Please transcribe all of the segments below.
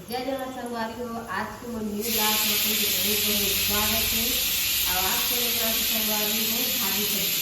जय जवान संगवारी हो। आज की न्यू ब्लॉग में बहुत स्वागत है। और आज के ब्लॉग की संगवारी हो भाजी सब्जी।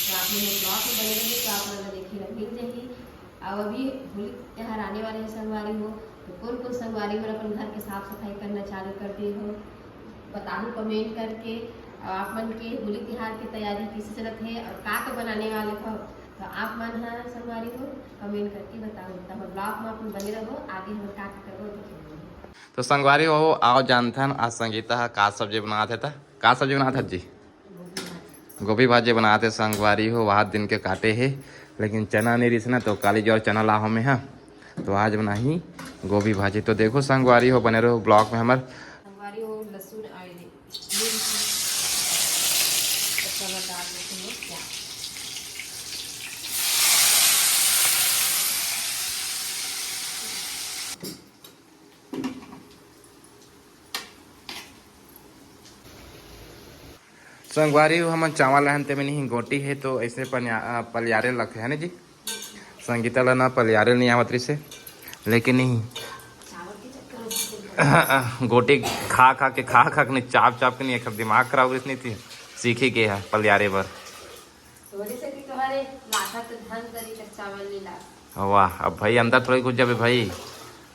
तो आप लोग ब्लॉग में बने रहेंगे तो आप लोग देखिए मिल जाएगी। अब अभी होली त्यौहार आने वाले हैं संगवारी हो, तो कौन कौन संगवारी हो अपन घर के साफ सफाई करना चालू कर दिए हो बताओ कमेंट करके। और आप मन के होली त्यौहार की तैयारी किसी चलत है और का बनाने वाले हो तो आप मन है संगवारी हो कमेंट करके बताओ। तब ब्लॉग में अपन बने रहो, आगे हम का करो। तो संगवारी हो आओ जानथन आज संगीता का सब्जी बनाते था। का सब्जी बनाते जी? गोभी भाजी बनाते संगवारी हो। वहाँ दिन के काटे है लेकिन चना नहीं रिस ना, तो काली जो चना लाहो में है तो आज बना ही गोभी भाजी। तो देखो संगवारी हो बने रहो ब्लॉग में हमारे। संगवारी हो लहसुन डाल देते हैं क्या संगवारी हो हम चावल रहते में नहीं गोटी है तो ऐसे पलियारे लगते है ना जी। संगीता ला ना पलियारे नहीं आवत रही से, लेकिन नहीं गोटी खा के नहीं चाप के नहीं एक दिमाग खराब हो नहीं थी सीखी के है पलियारे पर। वाह अब भाई अंदर थोड़ी कुछ जब भाई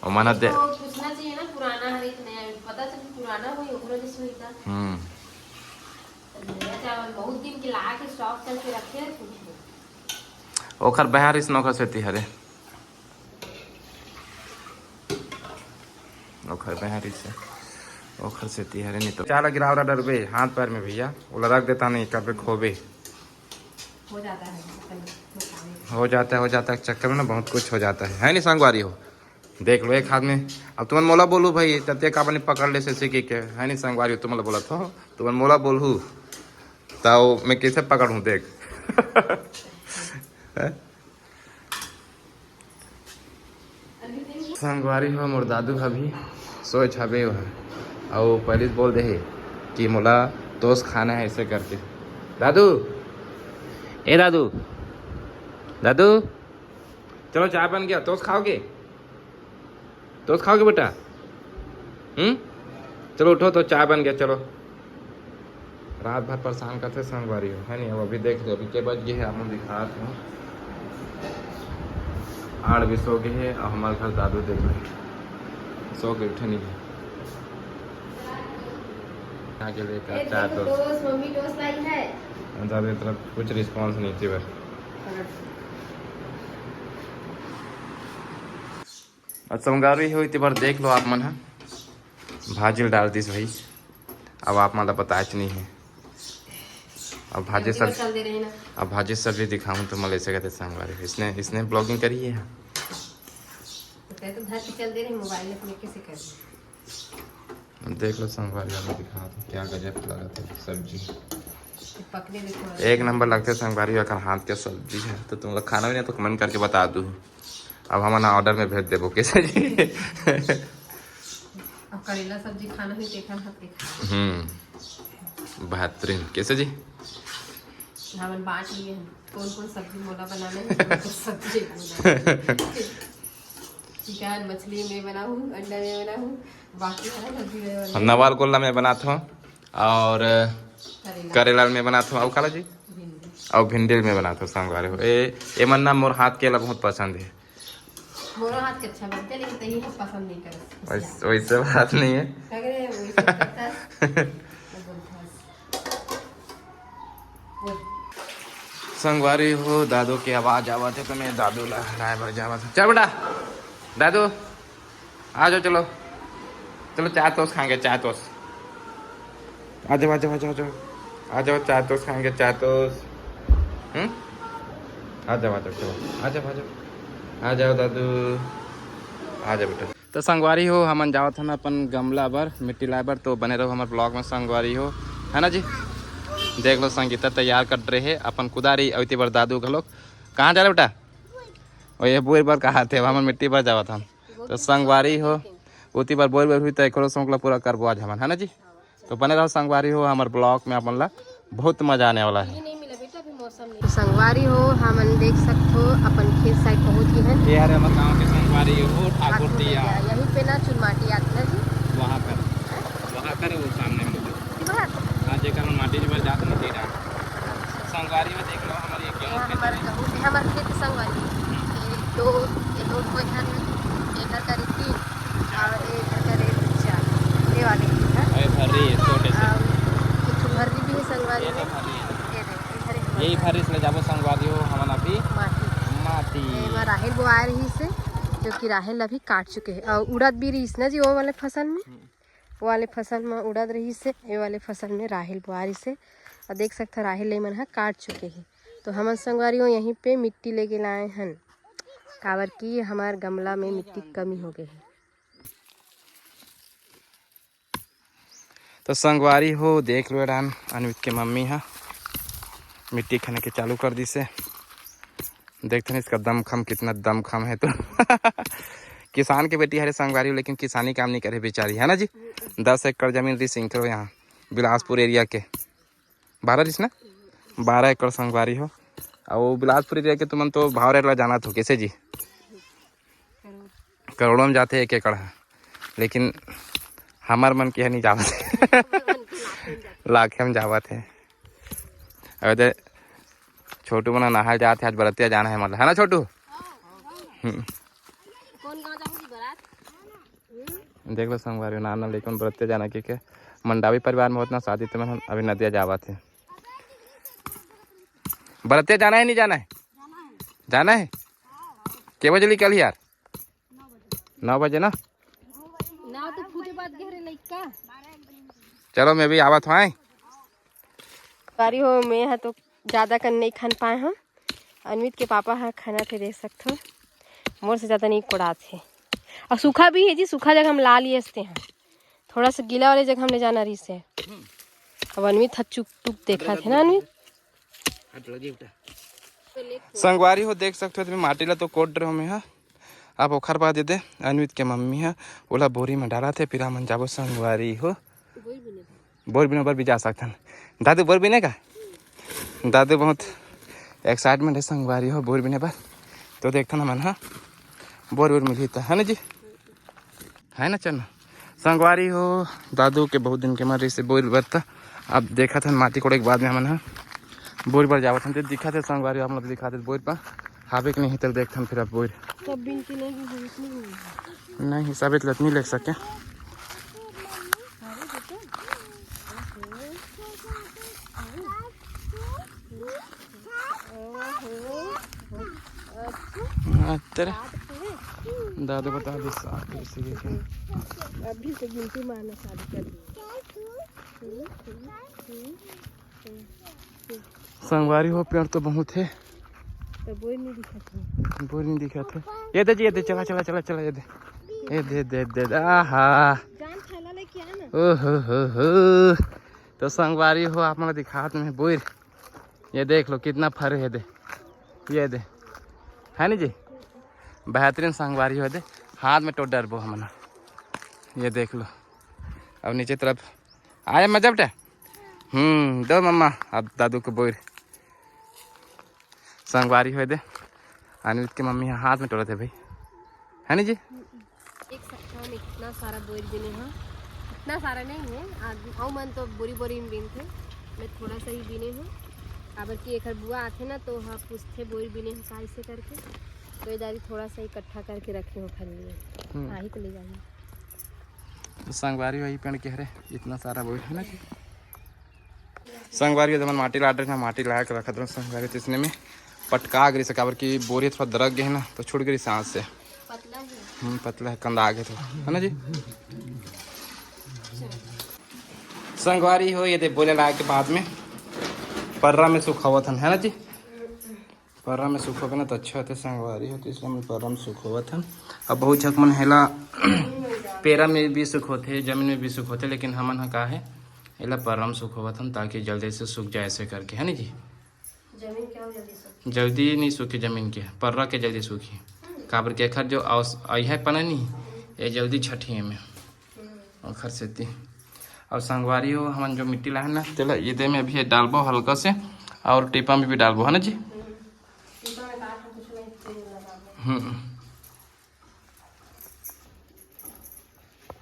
और मन दे पूछना चाहिए ना पुराना हर एक नया पता चल पुराना होई ओकरो जैसे होईता। नया चावल बहुत दिन के ला के स्टॉक करके रखे हैं कुछ ओखर बहार इस नौकर सेती हरे ओखर बहार इस ओखर सेती हरे नहीं तो चाला गिरावरा डरबे हाथ पैर में भैया वो रख देता नहीं कभी खोबे हो जाता है चक्कर में ना बहुत कुछ हो जाता है नहीं संगवारी हो। देख लो एक हाथ में अब तुम मोला बोलू भाई तते का बनी पकड़ ले से सीखी के है नहीं संगवारी हो। तुम बोला तो तुम मोला बोलू तो मैं कैसे पकड़ूं देख संगवारी हो मोर दादू भाभी सोच हबे और पहले बोल दे कि मोला दोस्त खाना है ऐसे करके। दादू ए दादू दादू चलो चाय बन गया दोस्त खाओगे बेटा? चलो उठो तो चाय बन गया चलो। रात भर परेशान करते संगवारी हो है नहीं। अब अभी देख लो अभी के बज गए है आप दिखा हूँ 8 भी सो गए है और हमारे घर दादू देख रहे सो के उठे नहीं है। आगे लेकर चाय तो मम्मी टोस्ट लाई है दादू तरफ कुछ रिस्पॉन्स नहीं थी बस। और संगवारी हो इतनी बार देख लो आप मन है भाजी डाल दी भाई। अब आप मतलब पता नहीं है अब भाजी सब्जी दिखाऊं तो मैं ऐसे कहते संगवारी इसने ब्लॉगिंग करी है तो घर पे चल दे रहे मोबाइल अपने कैसे कर देख लो संगवारी आपको दिखा दो क्या गजब लगा था सब्जी पकड़े देखो एक नंबर लगते संगवारी अगर हाथ के सब्जी है तो तुम लोग खाना भी नहीं तो कमेंट करके बता दो। अब हम ना ऑर्डर में भेज देबो कैसे जी। अब करेला सब्जी खाना ही देखा बेहतरीन कैसे जी हम बांट लिए हैं कौन कौन सब्जी मोला बनाने है सब्जी चिकन मछली में बनाऊं अंडा में बनाऊं बाकी सारा सब्जी में बनाऊं। नवाल गोला में बनाता हूँ और करेला में बनाता हूँ और खाला जी और भिंडी में बनाता हूँ संगवारी हो। ए मन ना मोर हाथ केला बहुत पसंद है। मोरा हाथ के अच्छा बनते लेकिन तही पसंद नहीं करत वैसे बात नहीं है संगवारी हो। दादू की आवाज आवा थे तो मैं दादू लाए भर जावा था। चल बेटा दादू आ जाओ चलो चलो चाय तोस खाएंगे चाय तोस आ जाओ चाय तोस खाएंगे चाय तोस आ जाओ चलो आ जाओ दादू आ जाओ बेटा। तो संगवारी हो हम जाओ था अपन गमला बर मिट्टी लाए बर तो बने रहो हमारे ब्लॉग में संगवारी हो है ना जी। देख लो संगीता तैयार कर रहे है अपन कुदारी अवती बार दादू घलोक कहाँ जा रहे बेटा और ये बोर बार कहा थे हम मिट्टी पर जावा था तो संगवारी हो उती बार बोर हुई तो एक शौकला पूरा करबो आज हम है ना जी। तो बने रहो संगवारी हो हमारे ब्लॉग में अपन ला बहुत मजा आने वाला है। संगवारी हो हम देख सकते हो अपन खेत साइड पहुँच गए हैं। ये हमारे गाँव के संगवारी हो ठाकुर दिया यहीं पे ना चुनमाटी यही भरिस ले जाबो संगवारी हो हमन अभी माटी एमा राहेर बोआ रही से, जो कि राहेर अभी काट चुके हैं। और उड़द भी रही ना जी वो वाले फसल में, वो वाले फसल में उड़द रही से, ये वाले फसल में राहेर बोआ रही से। और देख सकते राहेर ले मन काट चुके हैं। तो हमन संगवारी हो यहीं पे मिट्टी लेके लाए हैं, काबर की हमार गमला में मिट्टी की कमी हो गई है। तो संगवारी हो देख लो डान अनवित के मम्मी है मिट्टी खाने के चालू कर दी से। देखते हैं इसका दमखम कितना दमखम है। तो किसान के बेटी है संगवारी हो, लेकिन किसानी काम नहीं करे बेचारी, है ना जी। 10 एकड़ जमीन दी सिंकर यहाँ बिलासपुर एरिया के 12 रिस ना 12 एकड़ संगवारी हो। और बिलासपुर एरिया के तुमन तो भाव रेट ला जाना तो कैसे जी, करोड़ों में जाते 1 एकड़ है, लेकिन हमार मन के नहीं जावत लाखे में जावत है। अरे छोटू मना नहा जाते आज बरतिया जाना है मतलब, है ना छोटू। देख लो संगवारी नाना लेकिन बरतिया जाना के मंडावी परिवार में होता शादी तो मैं अभी नदिया जावत है। बरतिया जाना है नहीं जाना है? जाना है। के बजे निकल यार? 9 बजे ना। चलो मैं भी आवत हूँ। बारी हो मैं है तो ज़्यादा कर नहीं खान पाए हम। अनवित के पापा है खाना थे देख सकते हो, मोर से ज़्यादा नहीं कोड़ा थे। और सूखा भी है जी, सूखा जगह हम ला लिए हैं, थोड़ा सा गीला वाले जगह हमने जाना रही से। अब अनवित चुप टुक देखा थे ना अनवित। संगवारी हो देख सकते हो तुम्हें माटी ला तो कोट रहे हो मैं है। आप ओखर पा दे दे अनवित के मम्मी है ओला बोरी में डाला थे, फिर हम जाबो संगवारी हो बोर बिना पर भी जा सकते हैं। दादू बोर बिने का दादू बहुत एक्साइटमेंट है संगवारी हो बोर बिने पर। तो देखता ना मन हाँ बोर बोर मिली है ना जी, है ना। चलना संगवारी हो दादू के बहुत दिन के मर से बोर बरता। अब देखा था माटी कोड़े के बाद में हमन हाँ बोर पर जावत हम दिखा थे संगवारी हम लोग दिखा थे बोर पर हावे के नहीं तक देखते फिर अब बोर नहीं सब इतना नहीं ले सके। तेरे दादू बता दे अभी से गिनती मारना चालू कर दी। संगवारी हो पेड़ तो बहुत है, तो बोर नहीं दिखा था। ये दे जी ये दे चला चला चला चला ये दे आहा जान थैला लेके आना। ओहो तो संगवारी हो आप मतलब दिखा तुम्हें बोर। ये देख लो कितना फर है दे, ये दे है नी जी बेहतरीन संगवारी हो दे। हाथ में तो डरबो हम ये देख लो। अब नीचे तरफ आया मजा बेटा दो मम्मा अब दादू को बोर संगवारी हो दे। अनित के मम्मी हाथ में टोला थे भाई, है नी जी। एक सप्ताह में इतना सारा बोर बिने हैं, इतना सारा नहीं है आऊ मन तो बोरी बोरी में बिन थे, मैं थोड़ा सा ही बिने हूँ। काबर की एक बुआ आते ना तो हाँ पूछते बोरी बिने हैं कैसे करके, तो इधर थोड़ा सा इकट्ठा करके रखे हो खा लिए ही तो ले जाइए। तो संगवारी वही पेड़ के हरे इतना सारा बोर है ना जी। संगवारी जब माटी ला रहे माटी ला के रखा था संगवारी तो इसने में पटका गई से काबर की बोरी थोड़ा दरक गए है ना तो छूट गई सांस से। पतला है कंधा आगे तो है ना जी। संगवारी हो ये दे बोले ला के बाद में पर्रा में सुखावत है ना जी। पर्रा में सुखोगे ना तो अच्छा होता है संगवारी हो, तो इसलिए मैं पर्रा में सुखोवत हन। अब बहुत झक मन हेला पेरा में भी सुख होते जमीन में भी सुख होते, लेकिन हमन का है एला पर्रा में सुखोवत हन ताकि जल्दी से सूख जाए ऐसे करके, है ना जी। जमीन क्या हो जल्दी सूख जल्दी नहीं सूखी जमीन के, पर्रा के जल्दी सूखी काबर के खर जो है पना नहीं ये जल्दी छठी में और खर से। और संगवारी हो हमन जो मिट्टी लाए ना तेला ये दे में भी डालबो हल्का से और टिपा में भी डालबो, है ना जी।